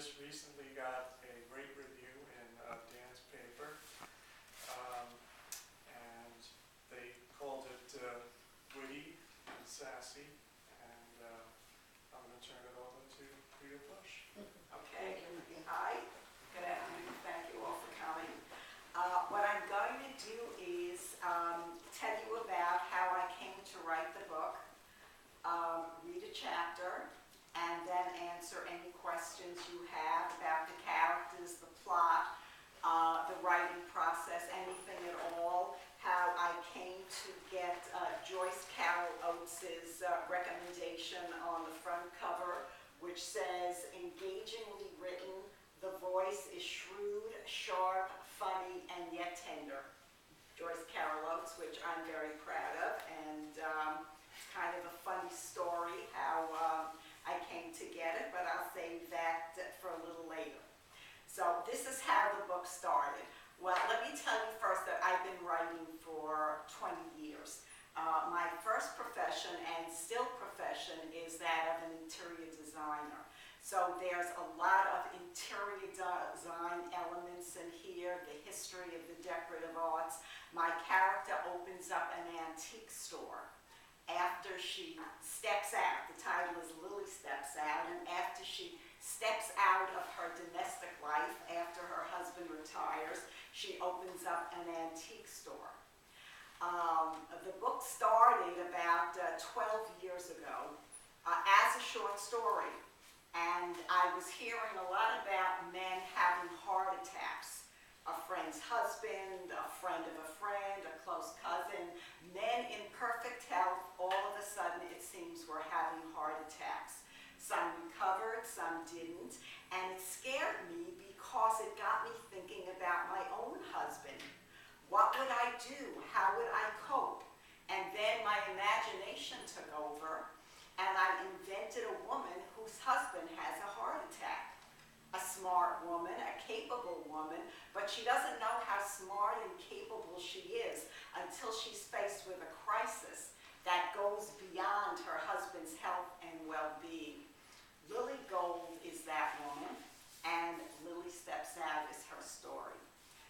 just recently got a great review in Dan's paper, and they called it witty and sassy, and I'm going to turn it over to Rita Plush. Okay. Hi. Good afternoon. Thank you all for coming. What I'm going to do is tell you about how I came to write the book, read a chapter, and then answer any questions you have about the characters, the plot, the writing process, anything at all, how I came to get Joyce Carol Oates's recommendation on the front cover, which says, engagingly written, the voice is shrewd, sharp, funny, and yet tender. Joyce Carol Oates, which I'm very proud of, and it's kind of a funny story how I came to get it, but I'll save that for a little later. So this is how the book started. Well, let me tell you first that I've been writing for 20 years. My first profession and still profession is that of an interior designer. So there's a lot of interior design elements in here, the history of the decorative arts. My character opens up an antique store after she steps out. The title is Lily Steps Out, and after she steps out of her domestic life, after her husband retires, she opens up an antique store. The book started about 12 years ago as a short story, and I was hearing a lot about men having heart attacks. A friend's husband, a friend of a friend, a close cousin, men in perfect health, all of a sudden it seems were having heart attacks. Some recovered, some didn't, and it scared me because it got me thinking about my own husband. What would I do? How would I cope? And then my imagination took over, and I invented a woman whose husband has a heart attack. A smart woman, a capable woman, but she doesn't know how smart and capable she is until she's faced with a crisis that goes beyond her husband's health and well-being. Lily Gold is that woman, and Lily Steps Out is her story.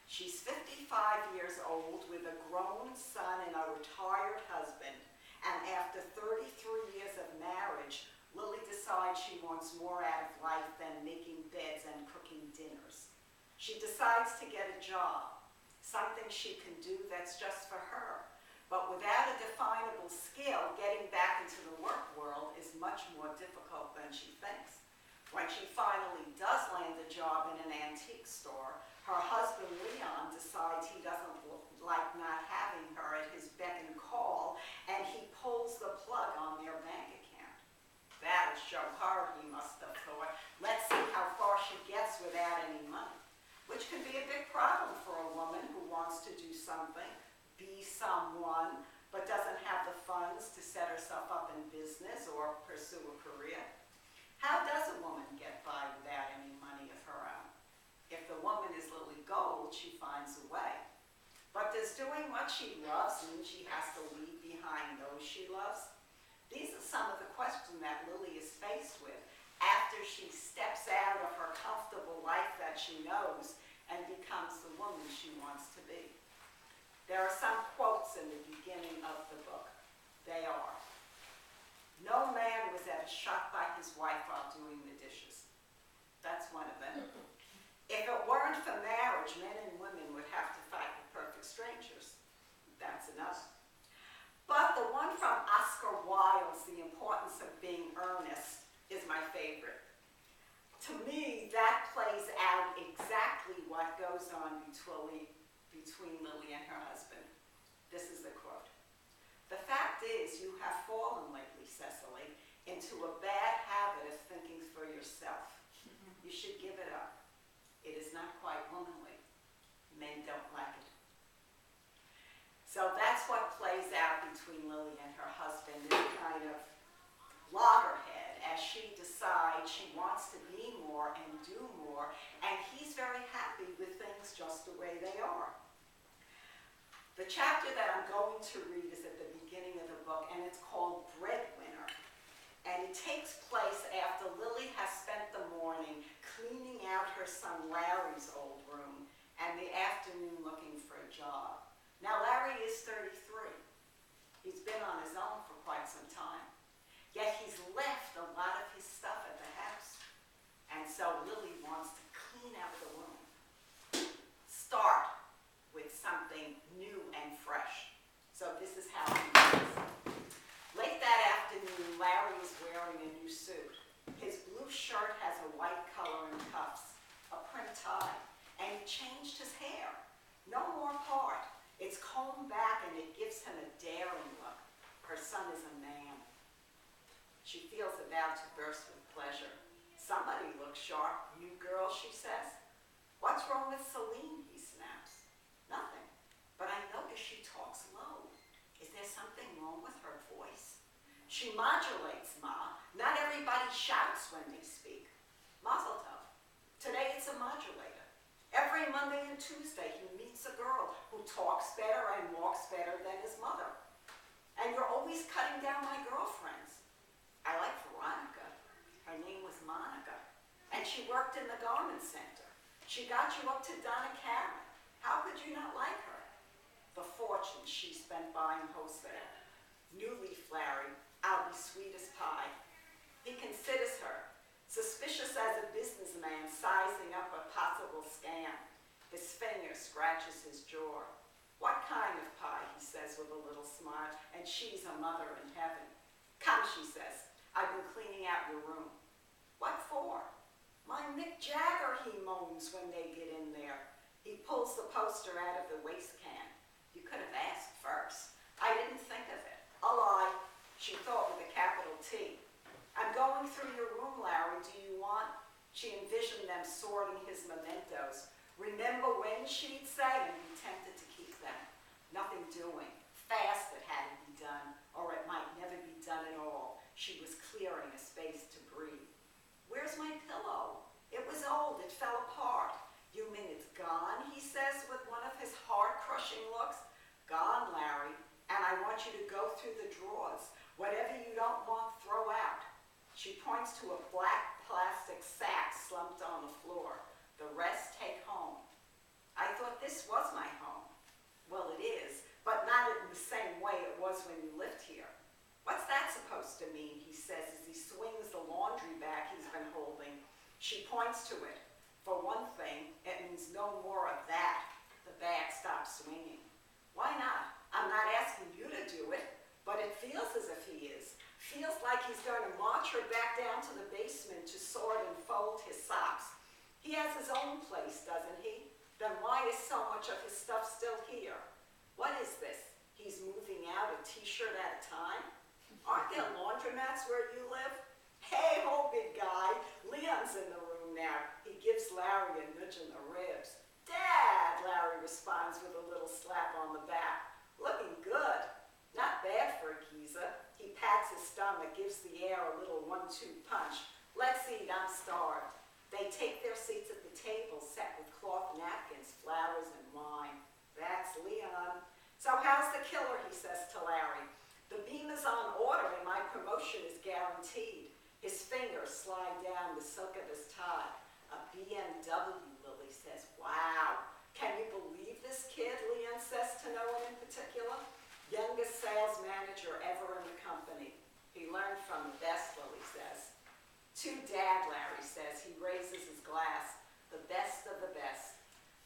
She's 55 years old with a grown son and a retired husband, and after 33 years of marriage, Lily decides she wants more out of life than making beds and cooking dinners. She decides to get a job, something she can do that's just for her. But without a definable skill, getting back into the work world is much more difficult than she thinks. When she finally does land a job in an antique store, her husband Leon decides he doesn't like not having her at his beck and call, and he pulls the plug on their bank account. That'll show her, he must have thought. Let's see how far she gets without any money, which can be a big problem for a woman who wants to do something, be someone, but doesn't have the funds to set herself up in business or pursue a career. How does a woman get by without any money of her own? If the woman is Lily Gold, she finds a way. But does doing what she loves mean she has to leave behind those she loves? These are some of the questions that Lily is faced with after she steps out of her comfortable life that she knows and becomes the woman she wants to be. There are some quotes in the beginning of the book. They are, "No man was ever shot by his wife while doing the dishes." That's one of them. "If it weren't for marriage, men and women would have to fight with perfect strangers." That's another. But the one from Oscar Wilde's The Importance of Being Earnest is my favorite. To me, that plays out exactly what goes on between Lily and her husband. This is the quote. "The fact is, you have fallen lately, Cecily, into a bad habit of thinking for yourself. You should give it up. It is not quite womanly. Men don't like it." So that's what plays out between Lily and her husband, this kind of loggerhead as she decides she wants to be more and do more, and he's very happy with things just the way they are. The chapter that I'm going to read is at the beginning of the book, and it's called Breadwinner. And it takes place after Lily has spent the morning cleaning out her son Larry's old room and the afternoon looking for a job. Now Larry is 33. He's been on his own for quite some time. Yet he's left a lot of his stuff at the house. And so Lily wants to clean out the room. Start with something new and fresh. So this is how he does. Late that afternoon, Larry is wearing a new suit. His blue shirt has a white collar and cuffs, a print tie, and he changed his hair. No more part. It's combed back and it gives him a daring look. Her son is a man. She feels about to burst with pleasure. Somebody looks sharp. You girl, she says. What's wrong with Celine, he snaps. Nothing. But I notice she talks low. Is there something wrong with her voice? She modulates, Ma. Not everybody shouts when they speak. Mazel tov. Today it's a modulator. Every Monday and Tuesday he meets a girl who talks better and walks better than his mother. And you're always cutting down my girlfriends. I like Veronica. Her name was Monica. And she worked in the garment center. She got you up to Donna Karen. How could you not like her? The fortune she spent buying wholesale. New leaf Larry, I'll be sweet as pie. He considers her, suspicious as a businessman sizing up a possible scam. His finger scratches his jaw. What kind of pie, he says with a little smile, and she's a mother in heaven. Come, she says, I've been cleaning out your room. What for? My Mick Jagger, he moans when they get in there. He pulls the poster out of the waste can. You could have asked first. I didn't think of it. A lie. She thought with a capital T. I'm going through your room, Larry. Do you want? She envisioned them sorting his mementos. Remember when, she'd say, and be tempted to keep them. Nothing doing. Fast it had to be done, or it might never be done at all. She was clearing a space to breathe. Where's my pillow? It was old. It fell apart. You mean it's gone, he says with one of his heart-crushing looks. Gone, Larry, and I want you to go through the drawers. Whatever you don't want, throw out. She points to a black plastic sack slumped on the floor. The rest take home. I thought this was my home. Well, it is, but not in the same way it was when you lived here. What's that supposed to mean, he says as he swings the laundry bag he's been holding. She points to it. For one thing, it means no more of that. The bag stops swinging. Why not? I'm not asking you to do it, but it feels as if he is. Feels like he's going to march her back down to the basement to sort and fold his socks. He has his own place, doesn't he? Then why is so much of his stuff still here? What is this? He's moving out a t-shirt at a time? Aren't there laundromats where you live? Hey ho, big guy. Leon's in the room now. He gives Larry a nudge in the ribs. Dad, Larry responds with a little slap on the back. Looking good. Not bad for a geezer. He pats his stomach, gives the air a little 1-2 punch. Let's eat, I'm starved. They take their seats at the table set with cloth napkins, flowers, and wine. That's Leon. So how's the killer, he says to Larry. The beam is on order and my promotion is guaranteed. His fingers slide down the silk of his tie. A BMW, Lily says. Wow. Can you believe this kid, Leon says to no one in particular. Youngest sales manager ever in the company. He learned from the best, Lily says. To Dad, Larry says. He raises his glass. The best of the best.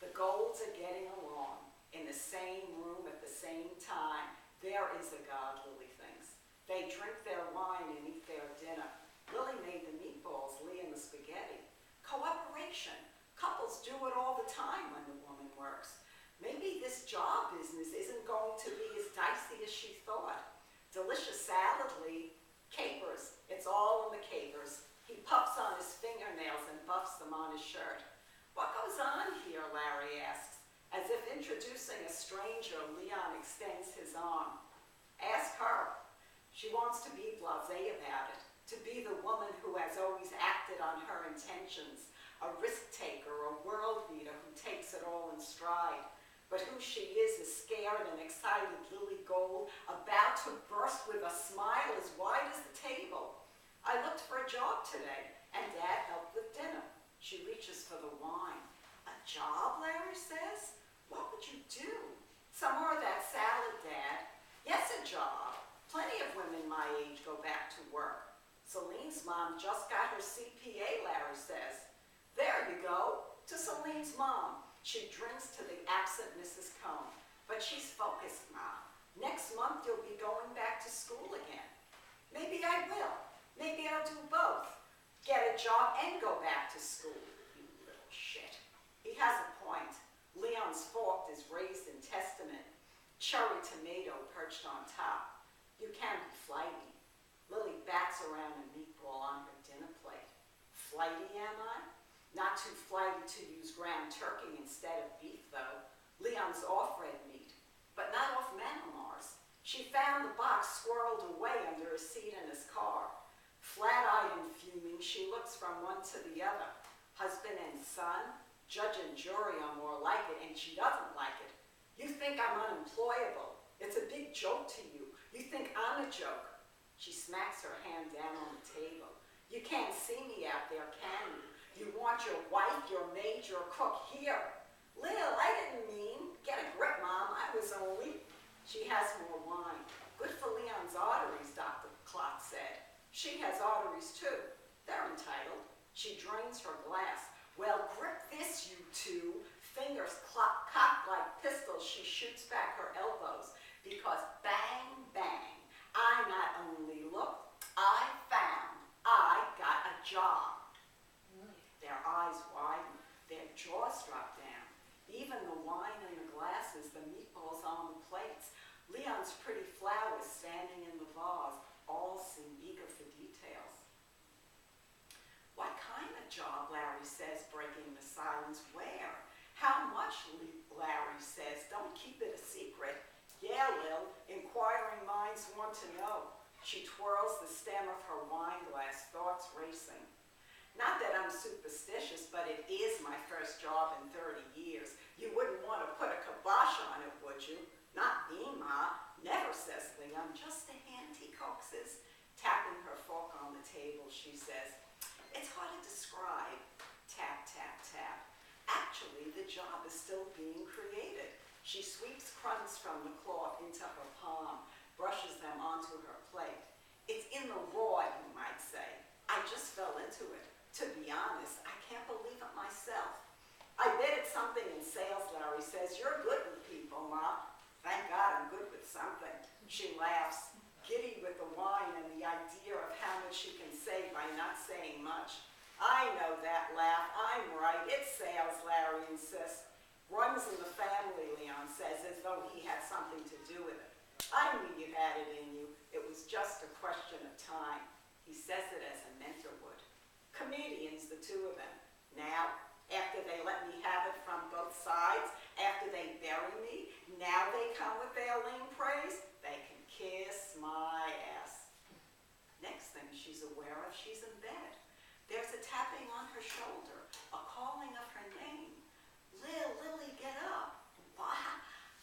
The Golds are getting along. In the same room at the same time. There is a God, Lily thinks. They drink their wine and eat their dinner. Lily made the meatballs, Lee and the spaghetti. Cooperation. Couples do it all the time when the woman works. Maybe this job business isn't going to be as dicey as she thought. Delicious salad, Lee. Capers. It's all in the capers. He puffs on his fingernails and buffs them on his shirt. What goes on here, Larry asks. As if introducing a stranger, Leon extends his arm. Ask her. She wants to be blasé about it, to be the woman who has always acted on her intentions, a risk-taker, a world beater who takes it all in stride. But who she is scared and excited Lily Gold, about to burst with a smile as wide as the table. I looked for a job today, and Dad helped with dinner. She reaches for the wine. A job, Larry says? What would you do? Some more of that salad, Dad. Yes, a job. Plenty of women my age go back to work. Celine's mom just got her CPA, Larry says. There you go, to Celine's mom. She drinks to the absent Mrs. Cohn. But she's focused, Ma. Next month you'll be going back to school again. Maybe I will. Maybe I'll do both. Get a job and go back to school. You little shit. He has a point. Leon's fork is raised in testament. Cherry tomato perched on top. You can be flighty. Lily bats around a meatball on her dinner plate. Flighty, am I? Not too flighty to use ground turkey instead of beef, though. Leon's off red meat, but not off Mandelmars. She found the box squirreled away under a seat in his car. Flat-eyed and fuming, she looks from one to the other. Husband and son, judge and jury are more like it, and she doesn't like it. You think I'm unemployable. It's a big joke to you. You think I'm a joke. She smacks her hand down on the table. You can't see me out there, can you? You want your wife, your maid, your cook here. Lil, I didn't mean. Get a grip, Mom. I was only. She has more wine. Good for Leon's arteries, Dr. Klotz said. She has arteries, too. They're entitled. She drains her glass. Well, grip this, you two. Fingers cocked like pistols, she shoots back her elbows. Because bang, bang. I not only looked, I found. I got a job. Their eyes widen. Their jaws drop down. Even the wine in the glasses, the meatballs on the plates. Leon's pretty flowers standing in the vase all seem eager for details. What kind of job, Larry says, breaking the silence. Where? How much, Larry says. Don't keep it a secret. Yeah, Lil, inquiring minds want to know. She twirls the stem of her wine glass, thoughts racing. Not that I'm superstitious, but it is my first job in 30 years. You wouldn't want to put a kibosh on it, would you? Not me, Ma. Never, says Leon. Just a hand, he coaxes. Tapping her fork on the table, she says, it's hard to describe. Tap, tap, tap. Actually, the job is still being created. She sweeps crumbs from the cloth into her palm, brushes them onto her plate. It's in the raw, you might say. I just fell into it. To be honest, I can't believe it myself. I bet it's something in sales, Larry says. You're good with people, Ma. Thank God I'm good with something. She laughs, giddy with the wine and the idea of how much she can say by not saying much. I know that laugh. I'm right. It's sales, Larry insists. Runs in the family, Leon says, as though he had something to do with it. I knew you had it in you. It was just a question of time. He says it as a mentor would. Comedians, the two of them. Now, after they let me have it from both sides, after they bury me, now they come with their lean praise, they can kiss my ass. Next thing she's aware of, she's in bed. There's a tapping on her shoulder, a calling of her name. Lily, get up. Why?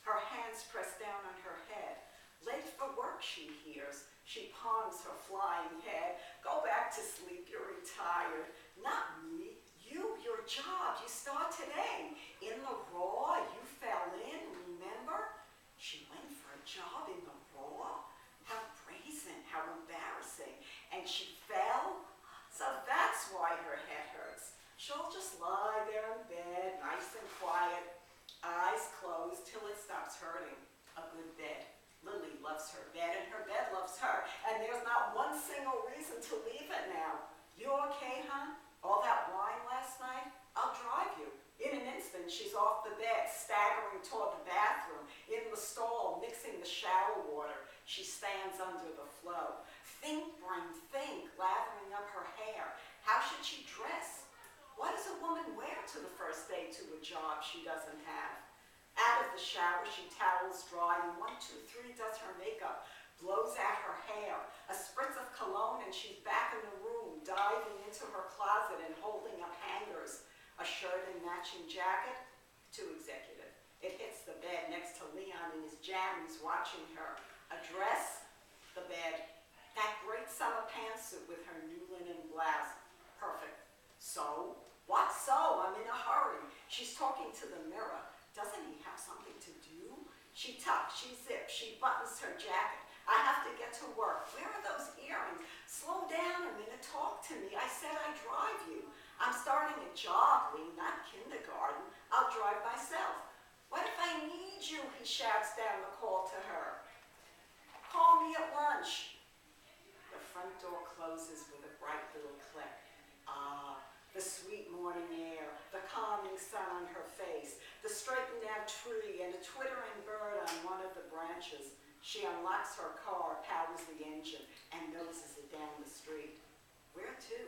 Her hands press down on her head. Late for work, she hears. She palms her flying head. Go back to sleep, you're retired. Not me. Your job, you start today. In the raw, you fell in, remember? She went for a job in the raw? How brazen, how embarrassing. And she fell? So that's why her head hurts. She'll just lie there in bed, nice and quiet, eyes closed till it stops hurting. A good bed. Lily loves her bed, and her bed loves her. And there's not one single reason to leave it now. You okay, hon? All that wine last night? I'll drive you. In an instant, she's off the bed, staggering toward the bathroom. In the stall, mixing the shower water. She stands under the flow. Think, brain, think, lathering up her hair. How should she dress? What does a woman wear to the first day to a job she doesn't have? Out of the shower, she towels dry, and 1, 2, 3 does her makeup, blows out her hair, a spritz of cologne, and she's back in the room, diving into her closet and holding up hangers. A shirt and matching jacket, too executive. It hits the bed next to Leon in his jammies watching her. A dress, the bed. That great summer pantsuit with her new linen blouse. Perfect. So, What so? I'm in a hurry. She's talking to the mirror. Doesn't he have something to do? She tucks, she zips, she buttons her jacket. I have to get to work. Where are those earrings? Slow down a minute, talk to me. I said I'd drive you. I'm starting a job, Lee, not kindergarten. I'll drive myself. What if I need you? He shouts down the call to her. Call me at lunch. The front door closes with a bright little click. Ah, the sweet morning air, the calming sun on her face, the straightened out tree and a twittering bird on one of the branches. She unlocks her car, powers the engine, and noses it down the street. Where to?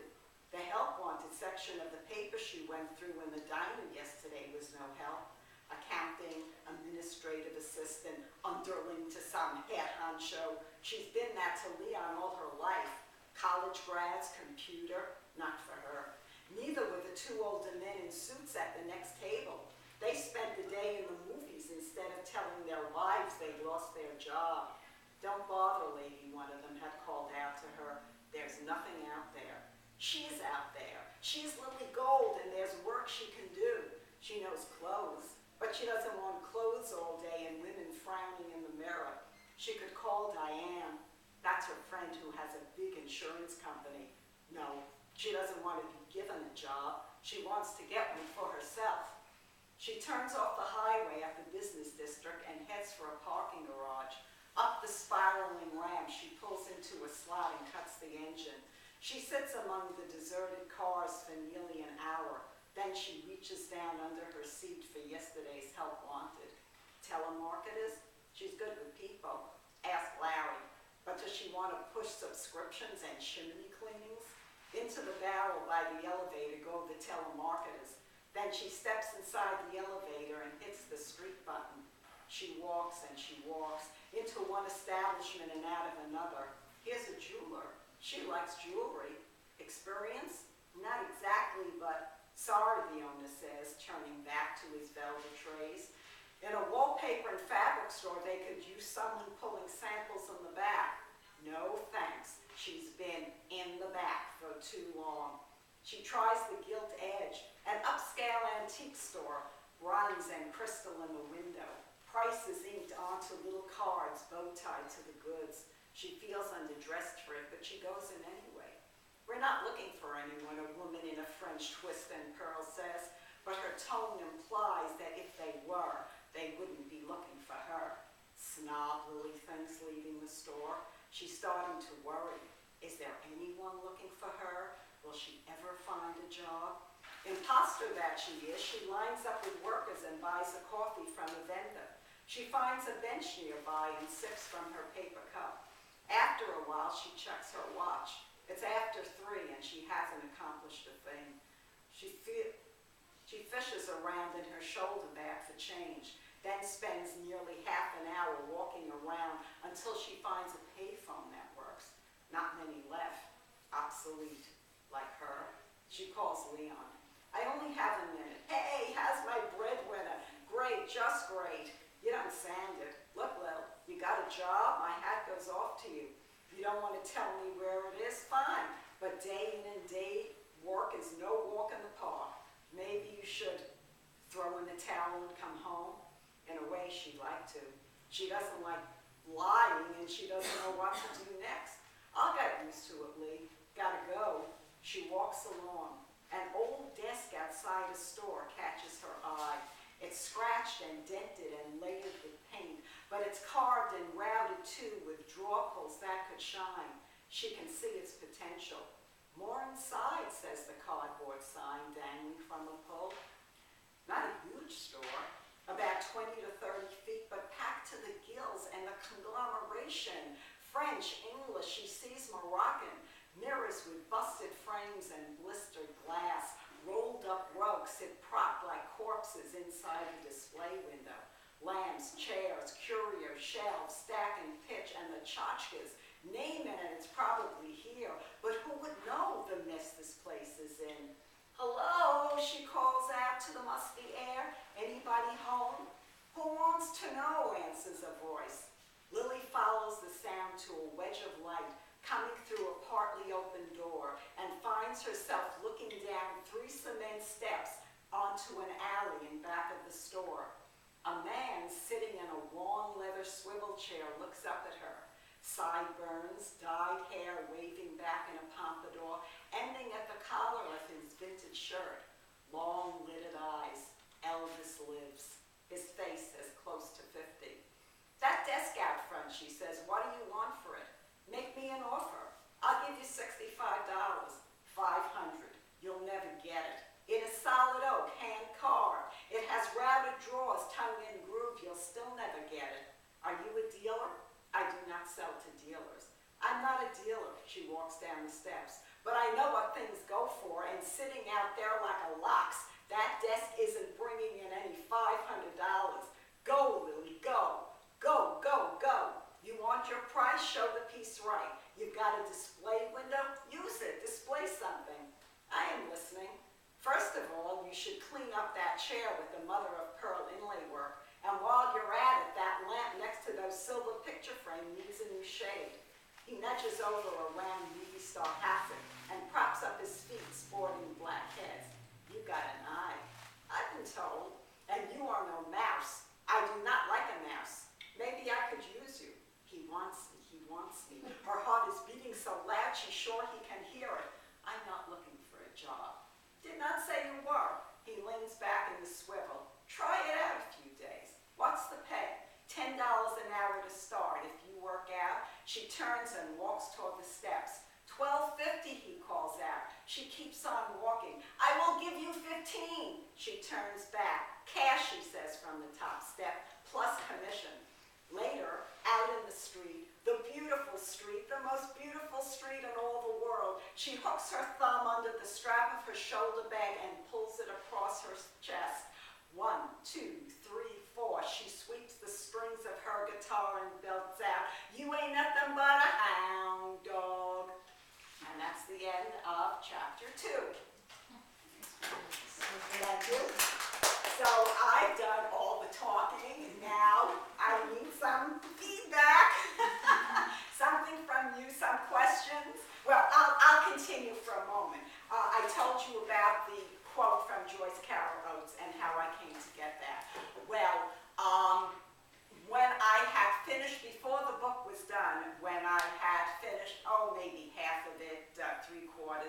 The help wanted section of the paper she went through in the diner yesterday was no help. Accounting, administrative assistant, underling to some head honcho. She's been that to Leon all her life. College grads, computer, not for her. Neither were the two older men in suits at the next table. They spent the day in the movies instead of telling their wives they'd lost their job. Don't bother, lady, one of them had called out to her. There's nothing out there. She's out there. She's Lily Gold, and there's work she can do. She knows clothes, but she doesn't want clothes all day and women frowning in the mirror. She could call Diane. That's her friend who has a big insurance company. No, she doesn't want to be given a job. She wants to get one for herself. She turns off the highway at the business district and heads for a parking garage. Up the spiraling ramp, she pulls into a slot and cuts the engine. She sits among the deserted cars for nearly an hour. Then she reaches down under her seat for yesterday's help wanted. Telemarketers? She's good with people. Ask Larry. But does she want to push subscriptions and chimney cleanings? Into the barrel by the elevator go the telemarketers. Then she steps inside the elevator and hits the street button. She walks and she walks into one establishment and out of another. Here's a jeweler. She likes jewelry. Experience? Not exactly, but sorry, the owner says, turning back to his velvet trays. In a wallpaper and fabric store, they could use someone pulling samples in the back. No thanks. She's been in the back for too long. She tries the gilt edge, an upscale antique store, bronze and crystal in the window. Prices inked onto little cards, bow tied to the goods. She feels underdressed for it, but she goes in anyway. We're not looking for anyone, a woman in a French twist and pearl says, but her tone implies that if they were, they wouldn't be looking for her. Snob, Lily thinks, leaving the store. She's starting to worry. Is there anyone looking for her? Will she ever find a job? Imposter that she is, she lines up with workers and buys a coffee from a vendor. She finds a bench nearby and sips from her paper cup. After a while, she checks her watch. It's after 3 and she hasn't accomplished a thing. She fishes around in her shoulder bag for change, then spends nearly half an hour walking around until she finds a payphone that works. Not many left. Obsolete. Like her. She calls Leon. I only have a minute. Hey, how's my breadwinner? Great, just great. You don't sound it. Look, Lil, you got a job? My hat goes off to you. If you don't want to tell me where it is, fine. But day in and day, work is no walk in the park. Maybe you should throw in the towel and come home. In a way, she'd like to. She doesn't like lying, and she doesn't know what to do next. I'll get used to it, Lee. Gotta go. She walks along. An old desk outside a store catches her eye. It's scratched and dented and layered with paint, but it's carved and routed too with draw pulls that could shine. She can see its potential. More inside, says the cardboard sign dangling from a pull. Not a huge store, about 20 to 30 feet, but packed to the gills and the conglomeration. French, English, she sees Moroccan. Mirrors with busted frames and blistered glass. Rolled up rugs sit propped like corpses inside the display window. Lamps, chairs, curios, shelves, stack and pitch, and the tchotchkes. Name it and it's probably here, but who would know the mess this place is in? Hello, she calls out to the musty air. Anybody home? Who wants to know, answers a voice. Lily follows the sound to a wedge of light coming through a partly open door and finds finds herself looking down 3 cement steps onto an alley in back of the store. A man sitting in a long leather swivel chair looks up at her. Sideburns, dyed hair waving back in a pompadour, ending at the collar of his vintage shirt. Long lidded eyes. Elvis lives. His face as close to 50. That desk out front, she says, what do you want for it? Make me an offer. I'll give you $65. $500. You'll never get it. It is solid oak, hand carved. It has routed drawers, tongue and groove. You'll still never get it. Are you a dealer? I do not sell to dealers. I'm not a dealer. She walks down the steps. But I know what things go for, and sitting out there like a lox, that desk isn't bringing in any $500. Go, Lily, go. Go, go, go. You want your price? Show the piece right. You've got a display window? Use it. Display something. I am listening. First of all, you should clean up that chair with the mother of pearl inlay work. And while you're at it, that lamp next to those silver picture frame needs a new shade. He nudges over a round movie star hassock and props up his feet, sporting black heads. You got an eye. I've been told. And you are no mouse. I do not like a mouse. Maybe I could use you. He wants me. He wants me. Her heart is beating so loud she's sure he can hear it. I'm not looking for a job. Did not say you were. He leans back in the swivel. Try it out a few days. What's the pay? $10 an hour to start. If you work out. She turns and walks toward the steps. $12.50, he calls out. She keeps on walking. I will give you 15. She turns back. Cash, she says from the top step, plus commission. Later, out in the street, the most beautiful street in all the world, she hooks her thumb under the strap of her shoulder bag and pulls it across her chest. 1, 2, 3, 4. She sweeps the strings of her guitar and belts out, you ain't nothing but a hound dog. And that's the end of chapter 2. Thank you. So I've done all the talking. Now I need some feedback. Something from you, some questions. Well, I'll continue for a moment. I told you about the quote from Joyce Carol Oates and how I came to get that. Well, when I had finished, before the book was done, when I had finished, maybe half of it, 3/4,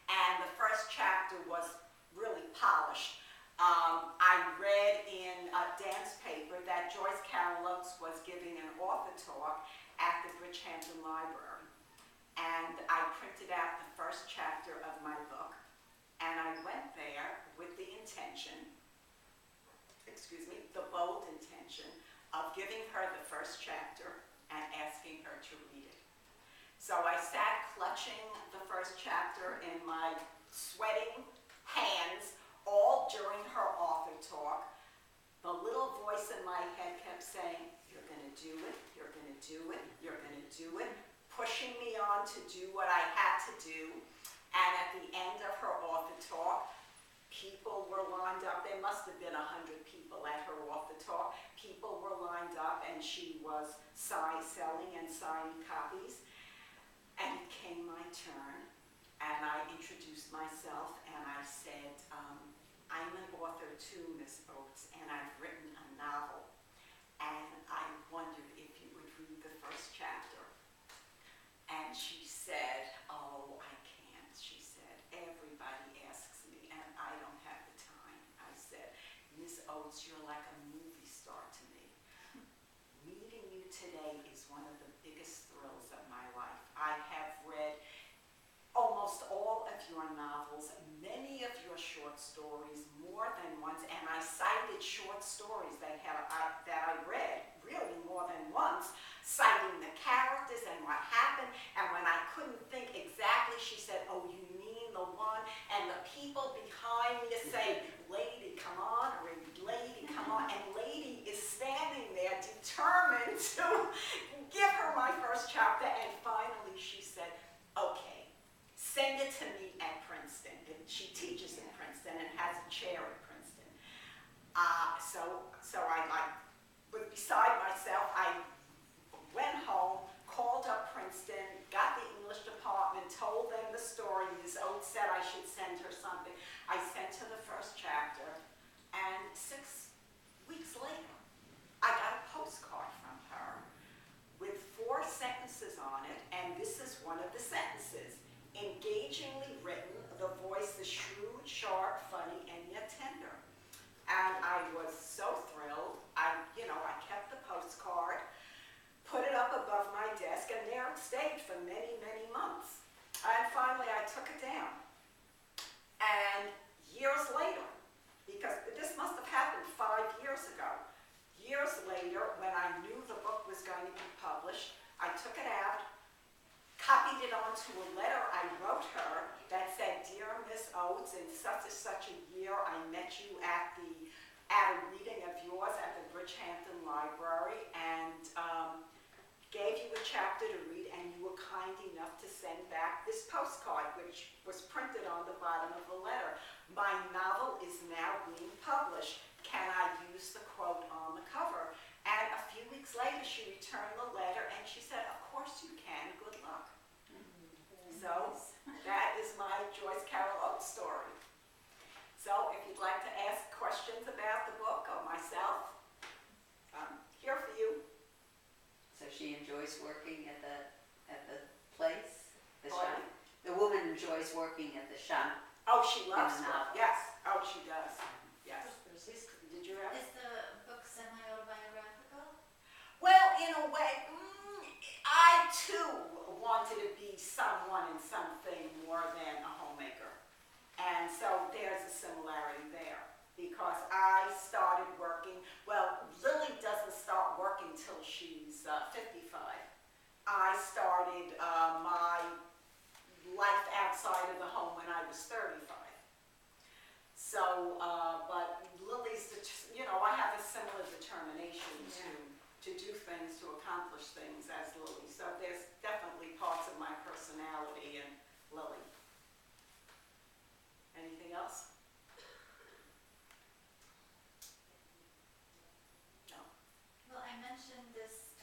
and the first chapter was really polished, I read in a dance paper that Joyce Carol Oates was giving an author talk at the Hampton Library. And I printed out the first chapter of my book, and I went there with the intention, the bold intention of giving her the first chapter and asking her to read it. So I sat clutching the first chapter in my sweating hands all during her author talk. The little voice in my head kept saying, you're going to do it, you're going to do it, you're going to do it, pushing me on to do what I had to do. And at the end of her author talk, people were lined up. There must have been 100 people at her author talk. People were lined up, and she was selling and signing copies. And it came my turn, and I introduced myself, and I said, I'm an author too, Miss Oates, and I've written a novel. And I wondered if you would read the first chapter. And she said, oh, I can't. She said, everybody asks me, and I don't have the time. I said, Miss Oates, you're like a movie star to me. Meeting you today is one of the biggest thrills of my life. I have read almost all of your novels, many of your short stories, more than once, and I cited short stories that I read really more than once, citing the characters and what happened, and when I couldn't think exactly, she said, oh, you mean the one, and the people behind me are saying, lady, come on, or lady, come on, and lady is standing there determined to give her my first chapter, and finally she said, okay, send it to me at Princeton. She teaches in Princeton and has a chair at Princeton. So I was beside myself. I went home, called up Princeton, got the English department, told them the story. Ms. Oates said I stayed for many, many months. And finally I took it down. And years later, because this must have happened 5 years ago, years later, when I knew the book was going to be published, I took it out, copied it onto a letter I wrote her that said, "Dear Miss Oates, in such and such a year, I met you at a reading of yours at the Hampton Library, and gave you a chapter to read, and you were kind enough to send back this postcard," which was printed on the bottom of the letter. "My novel is now being published. Can I use the quote on the cover?" And a few weeks later, she returned the letter, and she said, "Of course you can. Good luck." So that is my Joyce Carol Oates story. So if you'd like to ask questions about the book or myself, I'm here for you. So she enjoys working at the place, the Pardon? shop. The woman enjoys working at the shop. Oh, she loves In the work. novel. Yes. Oh, she does. Yes. Did you have? Is the book semi-autobiographical? Well, in a way, I too wanted to be someone and something more than a homemaker. And so there's a similarity there, because I started working, well, Lily doesn't start working till she's 55. I started my life outside of the home when I was 35. So, but Lily's, I have a similar determination to do things, to accomplish things as Lily. So there's definitely parts of my personality in Lily. Anything else? No. Well, I mentioned this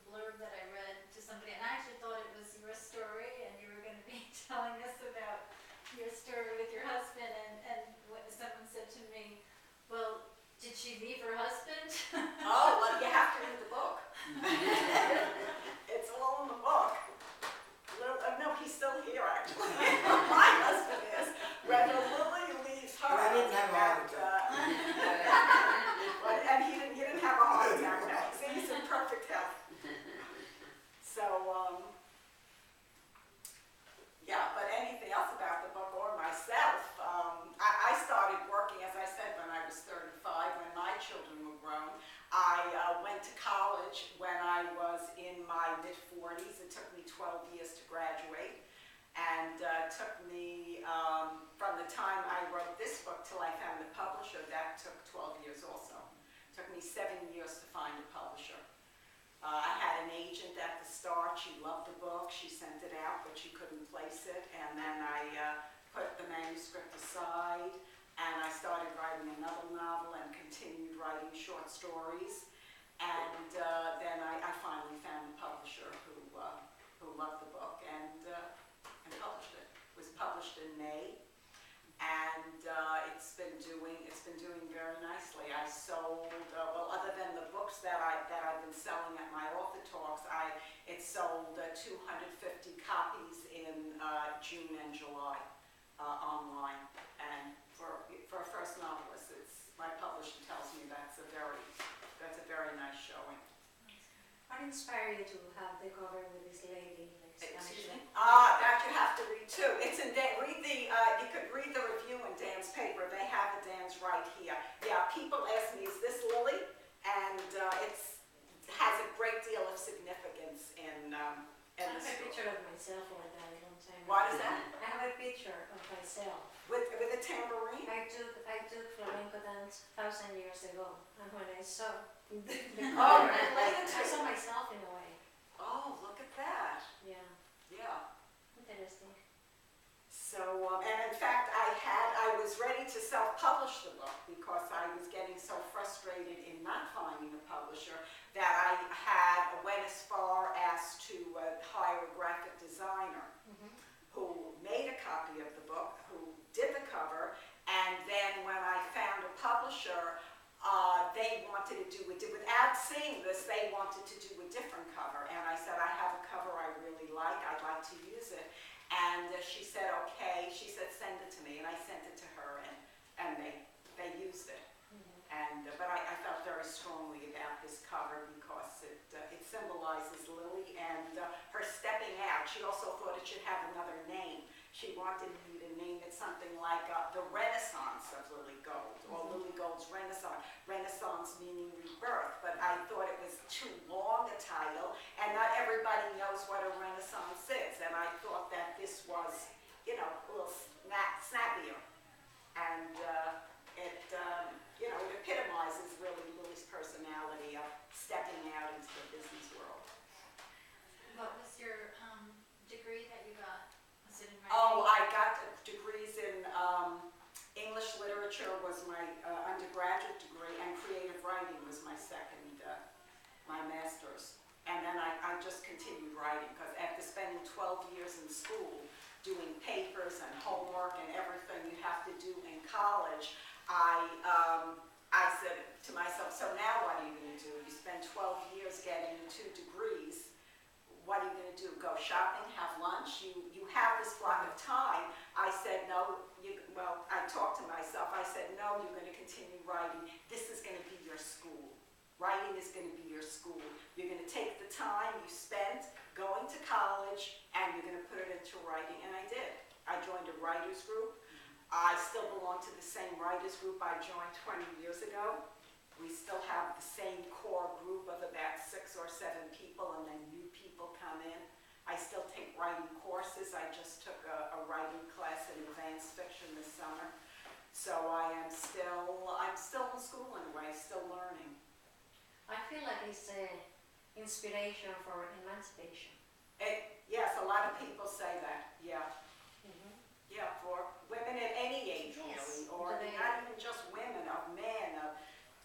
blurb that I read to somebody, and I actually thought it was your story, and you were going to be telling us about your story with your husband, and when someone said to me, "Well, did she leave her husband?" Oh, well, you have to read the book. It's all in the book. No, he's still here, actually. My husband is. Whether Lily leaves her. But I didn't have a heart attack. And he didn't have a heart attack. No. See, he's in perfect health. So, yeah, but anything else about the book or myself? I started working, as I said, when I was 35, when my children were grown. I went to college when I was in my mid-40s. It took me 12 years to graduate, and took me, from the time I wrote this book till I found a publisher, that took 12 years also. It took me 7 years to find a publisher. I had an agent at the start. She loved the book. She sent it out, but she couldn't place it. And then I put the manuscript aside, and I started writing another novel and continued writing short stories. And then I finally found a publisher who loved the book and published it. It was published in May, and it's been doing very nicely. I sold, other than the books that I've been selling at my author talks, it sold 250 copies in June and July online. And for a first novelist, my publisher tells me that's a very nice showing. What inspired you to have the cover with this lady? Excuse me? That you have to read too. It's in you could read the review in Dan's paper. They have it, Dan's right here. Yeah, people ask me, is this Lily? And it has a great deal of significance in I the have a story. picture of myself like that a long time ago. What is that? I have a picture of myself. With a tambourine? I took flamenco dance 1,000 years ago, and when I saw Oh, related I saw to. myself in a way. Oh, look at that. Yeah, Yeah. interesting. So, and in fact, I was ready to self-publish the book because I was getting so frustrated in not finding a publisher that I went as far as to hire a graphic designer who made a copy of the book, who did the cover, and then when I found a publisher, they wanted to do it, without seeing this, they wanted to do a different cover. And I said, I have a cover I really like, I'd like to use it. And she said, okay. She said, send it to me. And I sent it to her, and they used it. And but I felt very strongly about this cover because it symbolizes Lily and her step right. She also thought it should have another name. She wanted me to name it something like the Renaissance of Lily Gold, or Lily Gold's Renaissance. Renaissance meaning rebirth, but I thought it was too long a title, and not everybody knows what a Renaissance is, and I thought that this was, you know, a little snappier. And it epitomizes really Lily's personality of stepping out into the business world. What was your degree that you got? Was it in writing? Oh, I got degrees in English literature was my undergraduate degree, and creative writing was my second, my master's. And then I just continued writing, because after spending 12 years in school, doing papers and homework and everything you have to do in college, I said to myself, so now what are you going to do? You spend 12 years getting 2 degrees. What are you going to do? Go shopping, have lunch? You have this block of time. I said, no, I talked to myself. I said, no, you're going to continue writing. This is going to be your school. Writing is going to be your school. You're going to take the time you spent going to college, and you're going to put it into writing. And I did. I joined a writer's group. I still belong to the same writer's group I joined 20 years ago. We still have the same core group of about 6 or 7 people, and then new people come in. I still take writing courses. I just took a writing class in advanced fiction this summer. So I'm still in school in a way, still learning. I feel like it's an inspiration for emancipation. Yes, a lot of people say that, yeah. Yeah, for women at any age, Yes, really, or they- not even just women, of men, of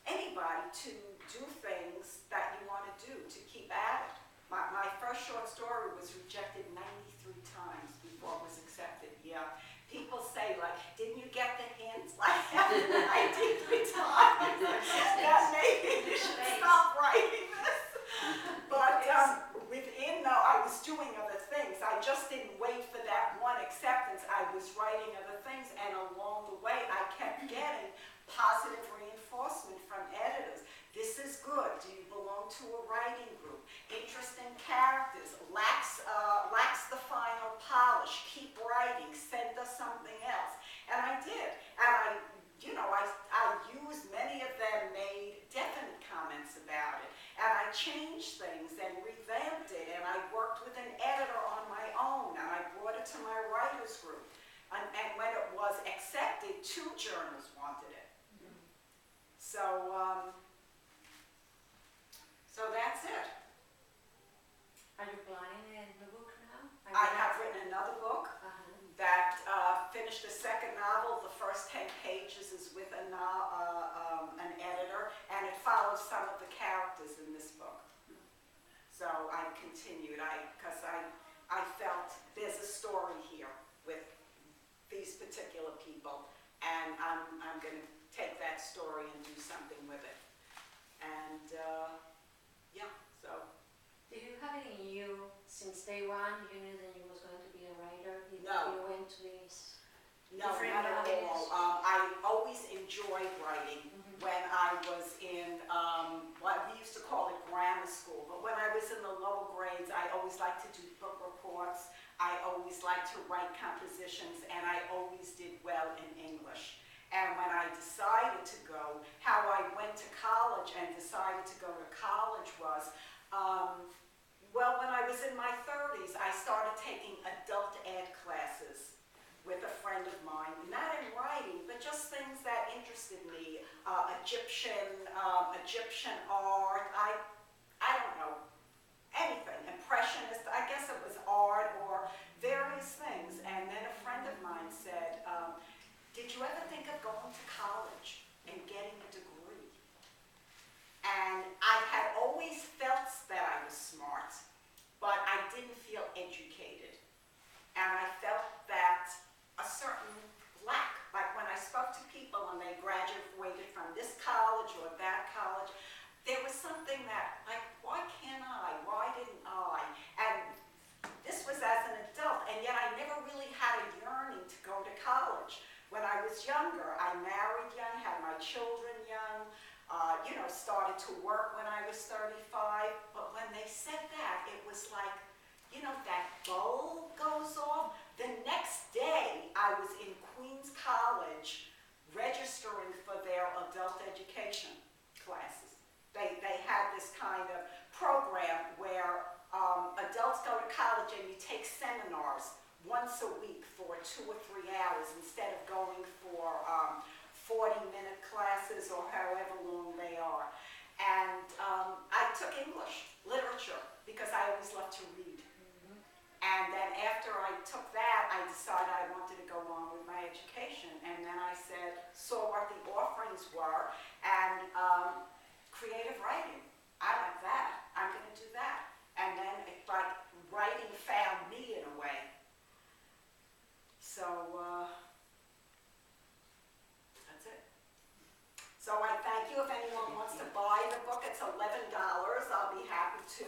anybody, to do things that you want to do, to keep at it. My first short story was rejected 93 times before it was accepted, yeah. People say, like, didn't you get the hint? Like, 93 times. That maybe you should stop writing this. But I was doing other things. I just didn't wait for that one acceptance. I was writing other things, and along the way, I kept getting positive reinforcement from editors. This is good. Do you belong to a writing group? Interesting characters. Lacks the final polish. Keep writing. Send us something else. And I did. And I used, many of them made definite comments about it. And I changed things and revamped it. And I worked with an editor on my own. And I brought it to my writers group. And when it was accepted, 2 journals wanted it. So that's it. Are you planning the book now? I have written another book that finished the second novel. The first 10 pages is with an editor, and it follows some of the characters in this book. So I continued, because I felt there's a story here with these particular people, and I'm going to take that story and do something with it. And so. Did you have it in you since day one? You knew that you was going to be a writer? No. You went to these No, different not at hobbies? all. I always enjoyed writing when I was in what we used to call it grammar school. But when I was in the lower grades, I always liked to do book reports. I always liked to write compositions, and I always did well in English. And when I decided to go, how I went to college and decided to go to college was, when I was in my 30s, I started taking adult ed classes with a friend of mine, not in writing, but just things that interested me, Egyptian art, I don't know, anything, impressionist, I guess it was art or various things. And then a friend of mine said, did you ever think of going to college and getting a degree? And I had always felt that I was smart, but I didn't feel educated. And I felt that a certain lack, like when I spoke to people and they graduated from this college or that college, there was something that, like, why can't I? Why didn't I? And this was as an adult, and yet I never really had a yearning to go to college. When I was younger, I married young, had my children young, started to work when I was 35. But when they said that, it was like, that bulb goes off. The next day, I was in Queens College registering for their adult education classes. They had this kind of program where adults go to college and you take seminars once a week for 2 or 3 hours instead of going for 40-minute classes or however long they are. And I took English literature because I always loved to read. And then after I took that, I decided I wanted to go on with my education. And then I saw what the offerings were, and creative writing. I like that. I'm going to do that. And then like writing found me in a way. So that's it. So I thank you. If anyone wants to buy the book, it's $11. I'll be happy to